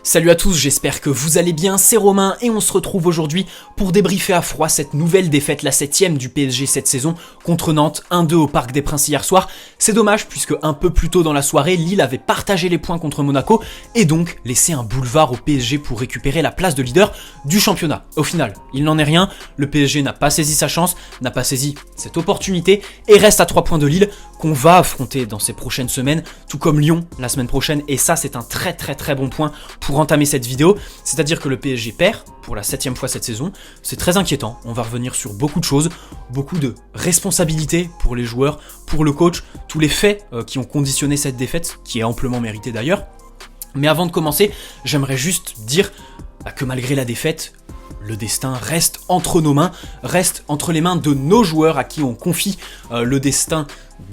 Salut à tous, j'espère que vous allez bien, c'est Romain et on se retrouve aujourd'hui pour débriefer à froid cette nouvelle défaite, la 7ème du PSG cette saison contre Nantes, 1-2 au Parc des Princes hier soir. C'est dommage puisque un peu plus tôt dans la soirée, Lille avait partagé les points contre Monaco et donc laissé un boulevard au PSG pour récupérer la place de leader du championnat. Au final, il n'en est rien, le PSG n'a pas saisi sa chance, n'a pas saisi cette opportunité et reste à 3 points de Lille qu'on va affronter dans ces prochaines semaines, tout comme Lyon la semaine prochaine, et ça c'est un très bon point pour entamer cette vidéo, c'est-à-dire que le PSG perd pour la 7ème fois cette saison, c'est très inquiétant, on va revenir sur beaucoup de choses, beaucoup de responsabilités pour les joueurs, pour le coach, tous les faits qui ont conditionné cette défaite, qui est amplement méritée d'ailleurs. Mais avant de commencer, j'aimerais juste dire que malgré la défaite, le destin reste entre nos mains, reste entre les mains de nos joueurs à qui on confie le destin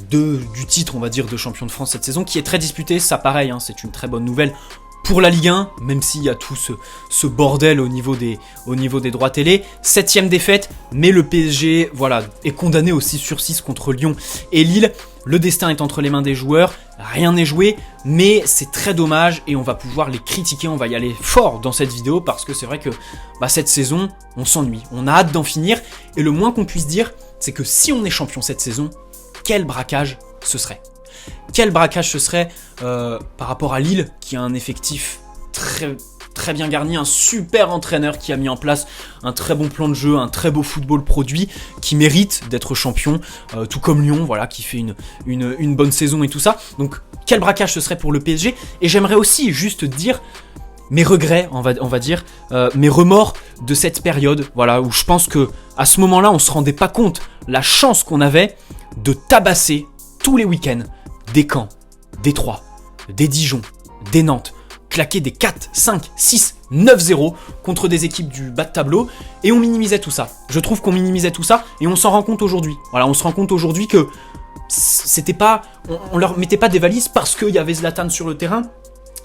du titre, on va dire, de champion de France cette saison, qui est très disputé, ça pareil, c'est une très bonne nouvelle pour la Ligue 1, même s'il y a tout ce bordel au niveau des droits télé. 7ème défaite, mais le PSG est condamné au 6/6 contre Lyon et Lille. Le destin est entre les mains des joueurs, rien n'est joué, mais c'est très dommage et on va pouvoir les critiquer, on va y aller fort dans cette vidéo parce que c'est vrai que cette saison, on s'ennuie, on a hâte d'en finir et le moins qu'on puisse dire, c'est que si on est champion cette saison, quel braquage ce serait ? Quel braquage ce serait par rapport à Lille, qui a un effectif très bien garni, un super entraîneur qui a mis en place un très bon plan de jeu, un très beau football produit, qui mérite d'être champion, tout comme Lyon, qui fait une bonne saison et tout ça. Donc quel braquage ce serait pour le PSG ? Et j'aimerais aussi juste dire mes regrets, on va dire, mes remords de cette période, où je pense que à ce moment-là, on se rendait pas compte la chance qu'on avait de tabasser tous les week-ends des Caen, des Troyes, des Dijon, des Nantes, claquer des 4, 5, 6, 9-0 contre des équipes du bas de tableau, et on minimisait tout ça. Je trouve qu'on minimisait tout ça, et on s'en rend compte aujourd'hui. On se rend compte aujourd'hui que c'était pas, on leur mettait pas des valises parce qu'il y avait Zlatan sur le terrain,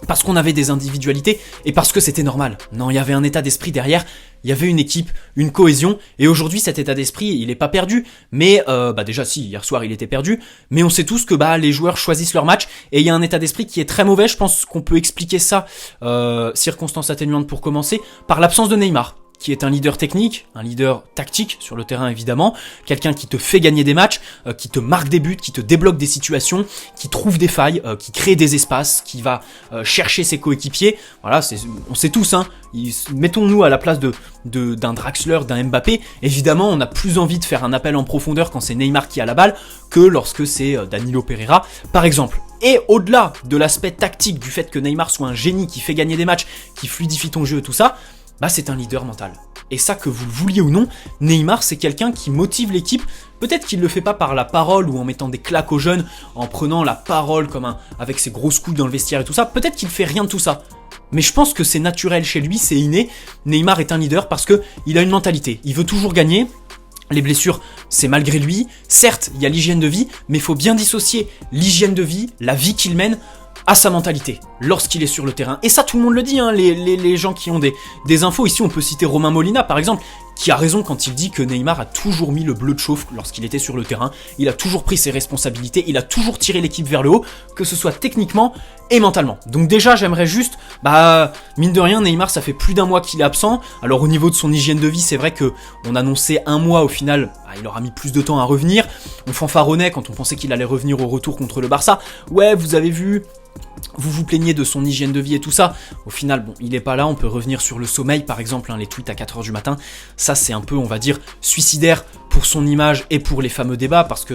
parce qu'on avait des individualités, et parce que c'était normal. Non, il y avait un état d'esprit derrière, il y avait une équipe, une cohésion, et aujourd'hui cet état d'esprit, il est pas perdu, mais déjà si, hier soir il était perdu, mais on sait tous que les joueurs choisissent leur match, et il y a un état d'esprit qui est très mauvais. Je pense qu'on peut expliquer ça, circonstance atténuante pour commencer, par l'absence de Neymar, qui est un leader technique, un leader tactique sur le terrain évidemment, quelqu'un qui te fait gagner des matchs, qui te marque des buts, qui te débloque des situations, qui trouve des failles, qui crée des espaces, qui va chercher ses coéquipiers. On sait tous, mettons-nous à la place d'un Draxler, d'un Mbappé. Évidemment, on a plus envie de faire un appel en profondeur quand c'est Neymar qui a la balle que lorsque c'est Danilo Pereira, par exemple. Et au-delà de l'aspect tactique, du fait que Neymar soit un génie qui fait gagner des matchs, qui fluidifie ton jeu et tout ça, c'est un leader mental. Et ça, que vous le vouliez ou non, Neymar, c'est quelqu'un qui motive l'équipe. Peut-être qu'il le fait pas par la parole ou en mettant des claques aux jeunes, en prenant la parole avec ses grosses couilles dans le vestiaire et tout ça. Peut-être qu'il fait rien de tout ça. Mais je pense que c'est naturel chez lui, c'est inné. Neymar est un leader parce que il a une mentalité. Il veut toujours gagner. Les blessures, c'est malgré lui. Certes, il y a l'hygiène de vie, mais il faut bien dissocier l'hygiène de vie, la vie qu'il mène, à sa mentalité lorsqu'il est sur le terrain. Et ça, tout le monde le dit, les gens qui ont des infos. Ici, on peut citer Romain Molina, par exemple, qui a raison quand il dit que Neymar a toujours mis le bleu de chauffe lorsqu'il était sur le terrain. Il a toujours pris ses responsabilités, il a toujours tiré l'équipe vers le haut, que ce soit techniquement et mentalement. Donc déjà, j'aimerais juste, mine de rien, Neymar, ça fait plus d'un mois qu'il est absent. Alors au niveau de son hygiène de vie, c'est vrai que on annonçait un mois, au final, il aura mis plus de temps à revenir. On fanfaronnait quand on pensait qu'il allait revenir au retour contre le Barça. Ouais, vous avez vu, vous vous plaignez de son hygiène de vie et tout ça. Au final, il est pas là. On peut revenir sur le sommeil, par exemple, les tweets à 4h du matin. Ça, c'est un peu, on va dire, suicidaire pour son image et pour les fameux débats, parce que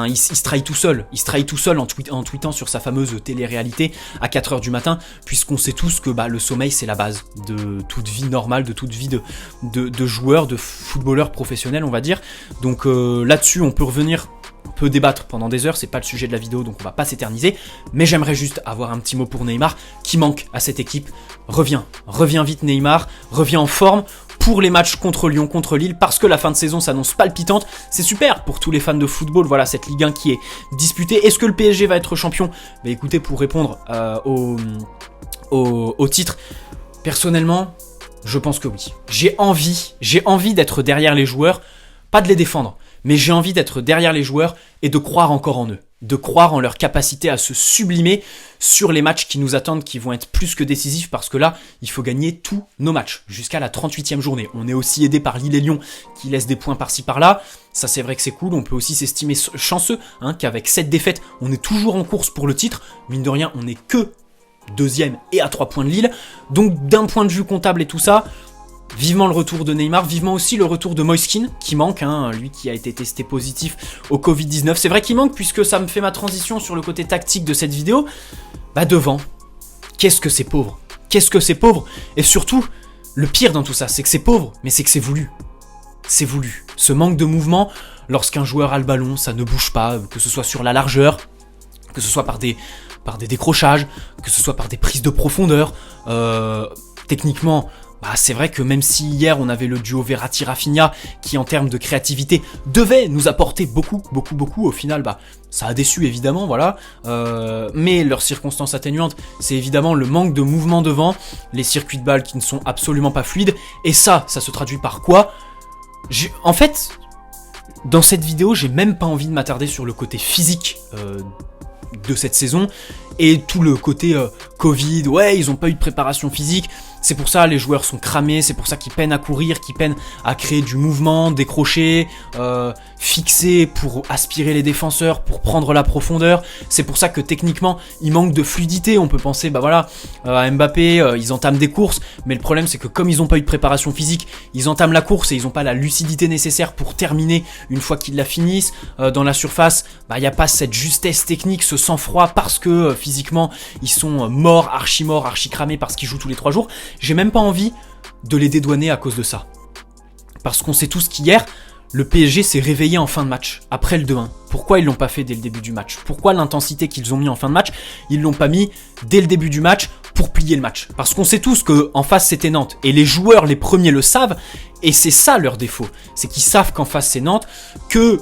il se trahit tout seul. Il se trahit tout seul en tweetant sur sa fameuse télé-réalité à 4h du matin, puisqu'on sait tous que le sommeil, c'est la base de toute vie normale, de toute vie de joueur, de footballeur professionnel, on va dire. Donc là-dessus, on peut revenir. On peut débattre pendant des heures, c'est pas le sujet de la vidéo, donc on va pas s'éterniser, mais j'aimerais juste avoir un petit mot pour Neymar, qui manque à cette équipe. Reviens vite Neymar, reviens en forme pour les matchs contre Lyon, contre Lille, parce que la fin de saison s'annonce palpitante. C'est super pour tous les fans de football, cette Ligue 1 qui est disputée. Est-ce que le PSG va être champion ? Écoutez, pour répondre au titre, personnellement, je pense que oui. J'ai envie d'être derrière les joueurs, pas de les défendre, mais j'ai envie d'être derrière les joueurs et de croire encore en eux. de croire en leur capacité à se sublimer sur les matchs qui nous attendent, qui vont être plus que décisifs, parce que là, il faut gagner tous nos matchs jusqu'à la 38e journée. On est aussi aidé par Lille et Lyon qui laissent des points par-ci par-là. Ça, c'est vrai que c'est cool. On peut aussi s'estimer chanceux qu'avec 7 défaites, on est toujours en course pour le titre. Mine de rien, on n'est que deuxième et à 3 points de Lille. Donc d'un point de vue comptable et tout ça, vivement le retour de Neymar, vivement aussi le retour de Moiskin, qui manque, lui qui a été testé positif au Covid-19. C'est vrai qu'il manque, puisque ça me fait ma transition sur le côté tactique de cette vidéo. Devant, qu'est-ce que c'est pauvre. Qu'est-ce que c'est pauvre. Et surtout, le pire dans tout ça, c'est que c'est pauvre, mais c'est que c'est voulu. C'est voulu. Ce manque de mouvement, lorsqu'un joueur a le ballon, ça ne bouge pas, que ce soit sur la largeur, que ce soit par des décrochages, que ce soit par des prises de profondeur. Techniquement, c'est vrai que même si hier on avait le duo Verratti-Rafinha qui en termes de créativité devait nous apporter beaucoup, au final ça a déçu évidemment, voilà. Mais leurs circonstances atténuantes, c'est évidemment le manque de mouvement devant, les circuits de balles qui ne sont absolument pas fluides, et ça se traduit par quoi ? En fait, dans cette vidéo, j'ai même pas envie de m'attarder sur le côté physique de cette saison et tout le côté Covid, ils ont pas eu de préparation physique, c'est pour ça les joueurs sont cramés, c'est pour ça qu'ils peinent à courir, qu'ils peinent à créer du mouvement, décrocher, fixer pour aspirer les défenseurs, pour prendre la profondeur, c'est pour ça que techniquement il manque de fluidité. On peut penser à Mbappé, ils entament des courses, mais le problème c'est que comme ils ont pas eu de préparation physique, ils entament la course et ils ont pas la lucidité nécessaire pour terminer une fois qu'ils la finissent. Dans la surface, y a pas cette justesse technique, ce sang-froid, parce que physiquement ils sont morts, archi cramés, parce qu'ils jouent tous les 3 jours. J'ai même pas envie de les dédouaner à cause de ça, parce qu'on sait tous qu'hier le PSG s'est réveillé en fin de match, après le 2-1. Pourquoi ils l'ont pas fait dès le début du match ? Pourquoi l'intensité qu'ils ont mis en fin de match, ils l'ont pas mis dès le début du match pour plier le match ? Parce qu'on sait tous qu'en face c'était Nantes, et les joueurs les premiers le savent, et c'est ça leur défaut. C'est qu'ils savent qu'en face c'est Nantes, que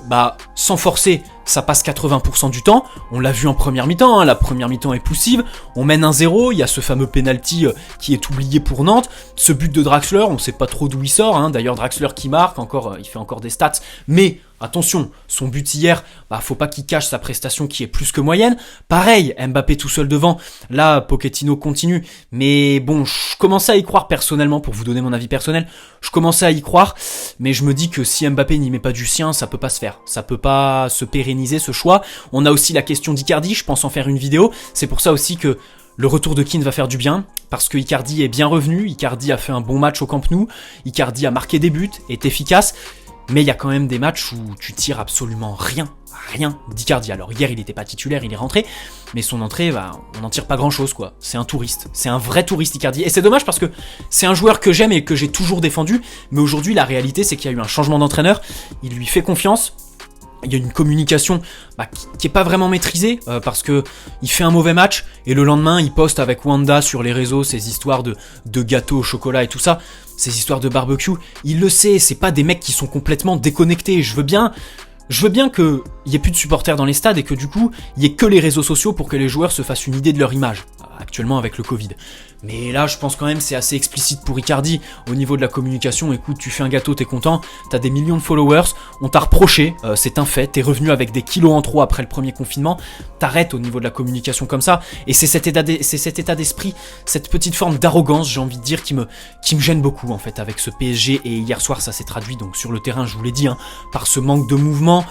sans forcer, ça passe 80% du temps. On l'a vu en première mi-temps, la première mi-temps est poussive, on mène 1-0, il y a ce fameux penalty qui est oublié pour Nantes, ce but de Draxler, on sait pas trop d'où il sort, d'ailleurs Draxler qui marque, il fait encore des stats, mais attention, son but hier, faut pas qu'il cache sa prestation qui est plus que moyenne. Pareil, Mbappé tout seul devant, là Pochettino continue, mais bon, je commençais à y croire personnellement, pour vous donner mon avis personnel, je commençais à y croire, mais je me dis que si Mbappé n'y met pas du sien, ça peut pas se faire, ça peut pas se pérenniser ce choix. On a aussi la question d'Icardi, je pense en faire une vidéo, c'est pour ça aussi que le retour de Kean va faire du bien, parce que Icardi est bien revenu, Icardi a fait un bon match au Camp Nou, Icardi a marqué des buts, est efficace, mais il y a quand même des matchs où tu tires absolument rien d'Icardi. Alors hier il était pas titulaire, il est rentré, mais son entrée, on n'en tire pas grand chose quoi. C'est un touriste, c'est un vrai touriste Icardi, et c'est dommage parce que c'est un joueur que j'aime et que j'ai toujours défendu, mais aujourd'hui la réalité c'est qu'il y a eu un changement d'entraîneur, il lui fait confiance. Il y a une communication qui est pas vraiment maîtrisée, parce que il fait un mauvais match et le lendemain il poste avec Wanda sur les réseaux ces histoires de gâteaux au chocolat et tout ça, ces histoires de barbecue. Il le sait, c'est pas des mecs qui sont complètement déconnectés. Je veux bien qu'il y ait plus de supporters dans les stades et que du coup il y ait que les réseaux sociaux pour que les joueurs se fassent une idée de leur image, actuellement avec le Covid. Mais là je pense quand même c'est assez explicite pour Icardi au niveau de la communication. Écoute, tu fais un gâteau, t'es content, t'as des millions de followers, on t'a reproché, c'est un fait, t'es revenu avec des kilos en trop après le premier confinement, t'arrêtes au niveau de la communication comme ça, et c'est cet état d'esprit, cette petite forme d'arrogance, j'ai envie de dire, qui me gêne beaucoup en fait avec ce PSG. Et hier soir ça s'est traduit donc sur le terrain, je vous l'ai dit, par ce manque de mouvement,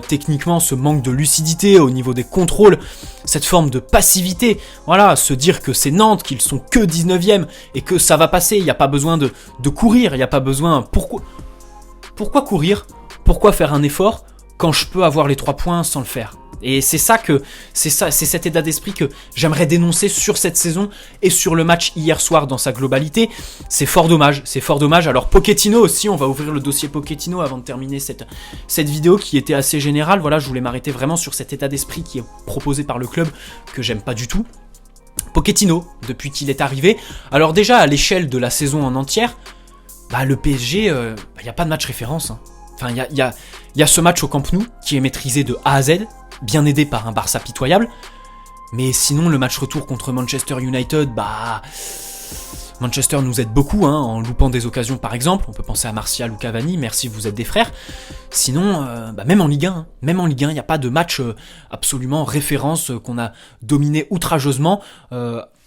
techniquement ce manque de lucidité au niveau des contrôles, cette forme de passivité, voilà, se dire que c'est Nantes, qu'ils sont que 19e et que ça va passer, il n'y a pas besoin de courir, il n'y a pas besoin... Pourquoi courir ? Pourquoi faire un effort quand je peux avoir les 3 points sans le faire ? Et c'est cet état d'esprit que j'aimerais dénoncer sur cette saison et sur le match hier soir dans sa globalité. C'est fort dommage. Alors Pochettino aussi, on va ouvrir le dossier Pochettino avant de terminer cette vidéo qui était assez générale. Voilà, je voulais m'arrêter vraiment sur cet état d'esprit qui est proposé par le club que j'aime pas du tout. Pochettino, depuis qu'il est arrivé, alors déjà à l'échelle de la saison en entière, le PSG, y a pas de match référence. Enfin, il y a ce match au Camp Nou qui est maîtrisé de A à Z, bien aidé par un Barça pitoyable. Mais sinon, le match retour contre Manchester United, Manchester nous aide beaucoup, en loupant des occasions par exemple. On peut penser à Martial ou Cavani, merci, vous êtes des frères. Sinon, même en Ligue 1, il n'y a pas de match absolument référence qu'on a dominé outrageusement,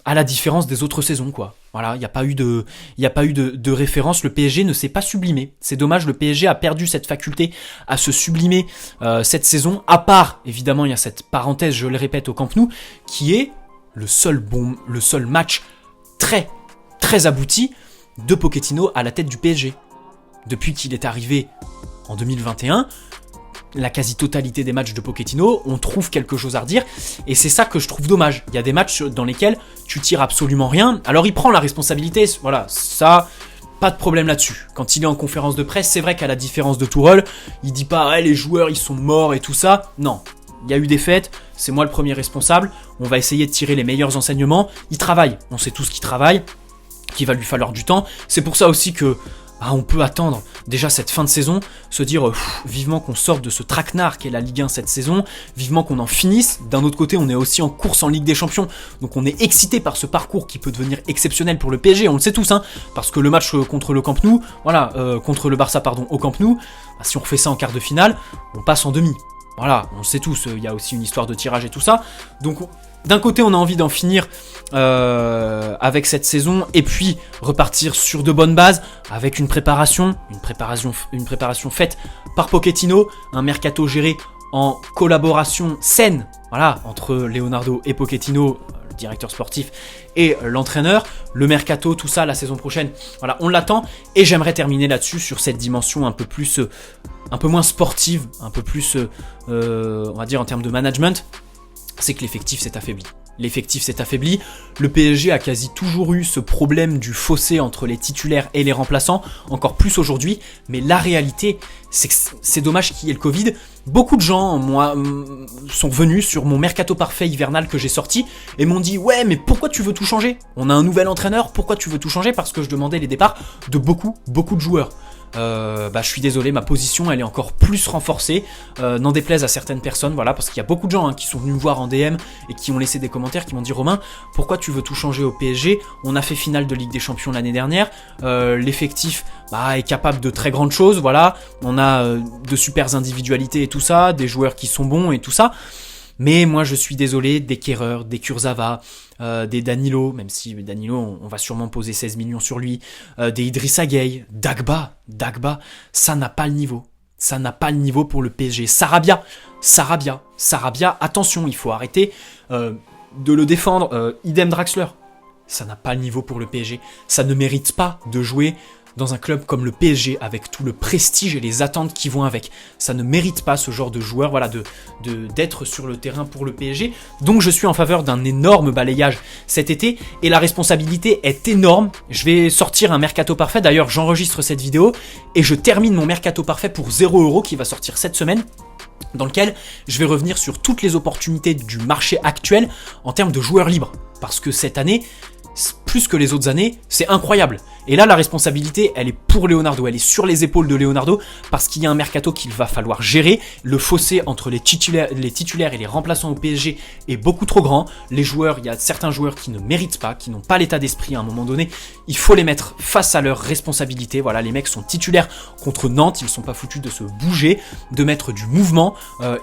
à la différence des autres saisons, quoi. Voilà, il n'y a pas eu de référence. Le PSG ne s'est pas sublimé. C'est dommage, le PSG a perdu cette faculté à se sublimer cette saison. À part, évidemment, il y a cette parenthèse, je le répète, au Camp Nou, qui est le seul match très, très abouti de Pochettino à la tête du PSG. Depuis qu'il est arrivé en 2021, la quasi-totalité des matchs de Pochettino, on trouve quelque chose à redire, et c'est ça que je trouve dommage. Il y a des matchs dans lesquels tu tires absolument rien, alors il prend la responsabilité, voilà, ça, pas de problème là-dessus. Quand il est en conférence de presse, c'est vrai qu'à la différence de Tourelle, il dit pas « les joueurs, ils sont morts et tout ça », non. Il y a eu des fêtes, c'est moi le premier responsable, on va essayer de tirer les meilleurs enseignements, il travaille, on sait tous qu'il travaille, qu'il va lui falloir du temps, c'est pour ça aussi que on peut attendre déjà cette fin de saison, se dire vivement qu'on sorte de ce traquenard qu'est la Ligue 1 cette saison, vivement qu'on en finisse. D'un autre côté, on est aussi en course en Ligue des Champions, donc on est excité par ce parcours qui peut devenir exceptionnel pour le PSG, on le sait tous, parce que le match contre le Camp Nou, contre le Barça au Camp Nou, si on refait ça en quart de finale, on passe en demi. Voilà, on le sait tous, il y a aussi une histoire de tirage et tout ça, donc d'un côté, on a envie d'en finir avec cette saison et puis repartir sur de bonnes bases avec une préparation faite par Pochettino, un mercato géré en collaboration saine, voilà, entre Leonardo et Pochettino, le directeur sportif et l'entraîneur. Le mercato, tout ça, la saison prochaine, voilà, on l'attend et j'aimerais terminer là-dessus sur cette dimension un peu moins sportive, un peu plus, on va dire en termes de management. C'est que l'effectif s'est affaibli. Le PSG a quasi toujours eu ce problème du fossé entre les titulaires et les remplaçants, encore plus aujourd'hui, mais la réalité, c'est que c'est dommage qu'il y ait le Covid. Beaucoup de gens, sont venus sur mon mercato parfait hivernal que j'ai sorti et m'ont dit « Ouais, mais pourquoi tu veux tout changer ? On a un nouvel entraîneur, pourquoi tu veux tout changer ?» Parce que je demandais les départs de beaucoup de joueurs. Je suis désolé, ma position elle est encore plus renforcée, n'en déplaise à certaines personnes, voilà, parce qu'il y a beaucoup de gens qui sont venus me voir en DM et qui ont laissé des commentaires, qui m'ont dit « Romain, pourquoi tu veux tout changer au PSG ? On a fait finale de Ligue des Champions l'année dernière, l'effectif est capable de très grandes choses, voilà, on a de super individualités et tout ça, des joueurs qui sont bons et tout ça. » Mais moi je suis désolé, des Kehrer, des Kurzawa, des Danilo, même si Danilo on va sûrement poser 16 millions sur lui, des Idrissa Gueye, Dagba, ça n'a pas le niveau. Ça n'a pas le niveau pour le PSG. Sarabia, attention, il faut arrêter de le défendre, idem Draxler. Ça n'a pas le niveau pour le PSG. Ça ne mérite pas de jouer dans un club comme le PSG, avec tout le prestige et les attentes qui vont avec. Ça ne mérite pas ce genre de joueur, voilà, d'être sur le terrain pour le PSG. Donc je suis en faveur d'un énorme balayage cet été, et la responsabilité est énorme. Je vais sortir un mercato parfait, d'ailleurs j'enregistre cette vidéo, et je termine mon mercato parfait pour 0€ qui va sortir cette semaine, dans lequel je vais revenir sur toutes les opportunités du marché actuel en termes de joueurs libres. Parce que cette année, plus que les autres années, c'est incroyable. Et là, la responsabilité, elle est pour Leonardo, elle est sur les épaules de Leonardo, parce qu'il y a un mercato qu'il va falloir gérer. Le fossé entre les titulaires et les remplaçants au PSG est beaucoup trop grand. Les joueurs, il y a certains joueurs qui ne méritent pas, qui n'ont pas l'état d'esprit à un moment donné. Il faut les mettre face à leurs responsabilités. Voilà, les mecs sont titulaires contre Nantes, ils sont pas foutus de se bouger, de mettre du mouvement.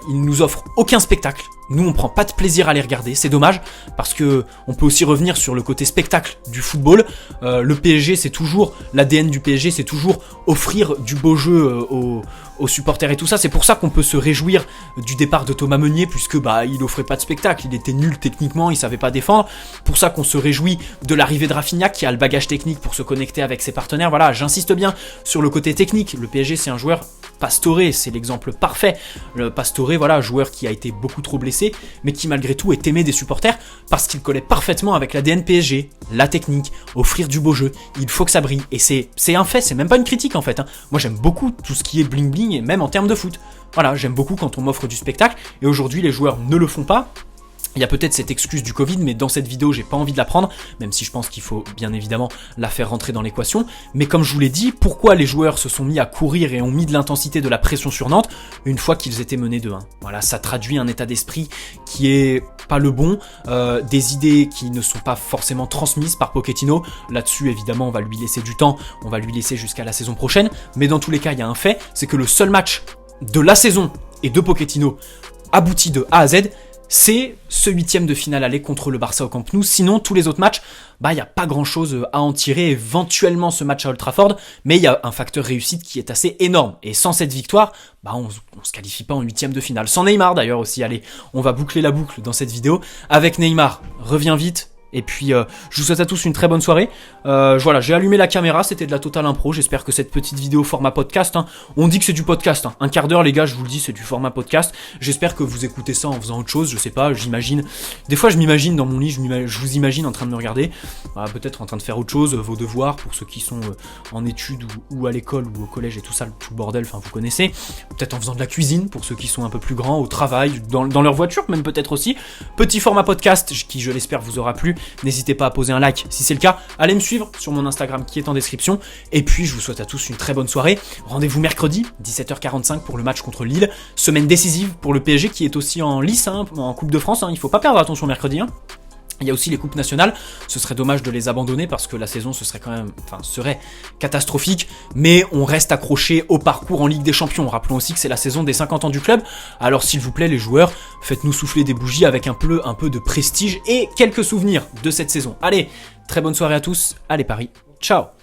Ils nous offrent aucun spectacle. Nous, on prend pas de plaisir à les regarder, c'est dommage, parce que on peut aussi revenir sur le côté spectacle du football. Le PSG, c'est toujours, l'ADN du PSG, c'est toujours offrir du beau jeu aux supporters et tout ça. C'est pour ça qu'on peut se réjouir du départ de Thomas Meunier, puisque il offrait pas de spectacle, il était nul techniquement, il savait pas défendre. Pour ça qu'on se réjouit de l'arrivée de Rafinha, qui a le bagage technique pour se connecter avec ses partenaires. Voilà, j'insiste bien sur le côté technique. Le PSG, c'est un joueur Pastore, c'est l'exemple parfait. Le Pastore, voilà, joueur qui a été beaucoup trop blessé, mais qui malgré tout est aimé des supporters parce qu'il collait parfaitement avec l'ADN PSG, la technique, offrir du beau jeu. Il faut que ça brille, et c'est un fait, c'est même pas une critique en fait. Moi j'aime beaucoup tout ce qui est bling bling, et même en termes de foot. Voilà, j'aime beaucoup quand on m'offre du spectacle, et aujourd'hui les joueurs ne le font pas. Il y a peut-être cette excuse du Covid, mais dans cette vidéo, j'ai pas envie de la prendre, même si je pense qu'il faut bien évidemment la faire rentrer dans l'équation. Mais comme je vous l'ai dit, pourquoi les joueurs se sont mis à courir et ont mis de l'intensité, de la pression sur Nantes une fois qu'ils étaient menés 2-1 ? Voilà, ça traduit un état d'esprit qui est pas le bon, des idées qui ne sont pas forcément transmises par Pochettino. Là-dessus, évidemment, on va lui laisser du temps, on va lui laisser jusqu'à la saison prochaine. Mais dans tous les cas, il y a un fait, c'est que le seul match de la saison et de Pochettino abouti de A à Z, c'est ce 8e de finale aller contre le Barça au Camp Nou. Sinon, tous les autres matchs, il n'y a pas grand-chose à en tirer. Éventuellement, ce match à Old Trafford, mais il y a un facteur réussite qui est assez énorme. Et sans cette victoire, on se qualifie pas en 8e de finale. Sans Neymar d'ailleurs aussi. Allez, on va boucler la boucle dans cette vidéo. Avec Neymar, reviens vite. Et puis, je vous souhaite à tous une très bonne soirée. Voilà, j'ai allumé la caméra, c'était de la totale impro. J'espère que cette petite vidéo format podcast, on dit que c'est du podcast, un quart d'heure les gars, je vous le dis, c'est du format podcast. J'espère que vous écoutez ça en faisant autre chose, je sais pas, j'imagine. Des fois, je m'imagine dans mon lit, je vous imagine en train de me regarder, peut-être en train de faire autre chose, vos devoirs pour ceux qui sont en études ou à l'école ou au collège et tout ça, tout le bordel, enfin vous connaissez. Peut-être en faisant de la cuisine pour ceux qui sont un peu plus grands, au travail, dans leur voiture, même peut-être aussi. Petit format podcast qui, je l'espère, vous aura plu. N'hésitez pas à poser un like si c'est le cas. Allez me suivre sur mon Instagram qui est en description. Et puis, je vous souhaite à tous une très bonne soirée. Rendez-vous mercredi, 17h45 pour le match contre Lille. Semaine décisive pour le PSG qui est aussi en lice, en Coupe de France. Il faut pas perdre attention mercredi. Il y a aussi les coupes nationales, ce serait dommage de les abandonner parce que la saison serait catastrophique, mais on reste accroché au parcours en Ligue des Champions. Rappelons aussi que c'est la saison des 50 ans du club, alors s'il vous plaît les joueurs, faites-nous souffler des bougies avec un peu de prestige et quelques souvenirs de cette saison. Allez, très bonne soirée à tous, allez Paris, ciao.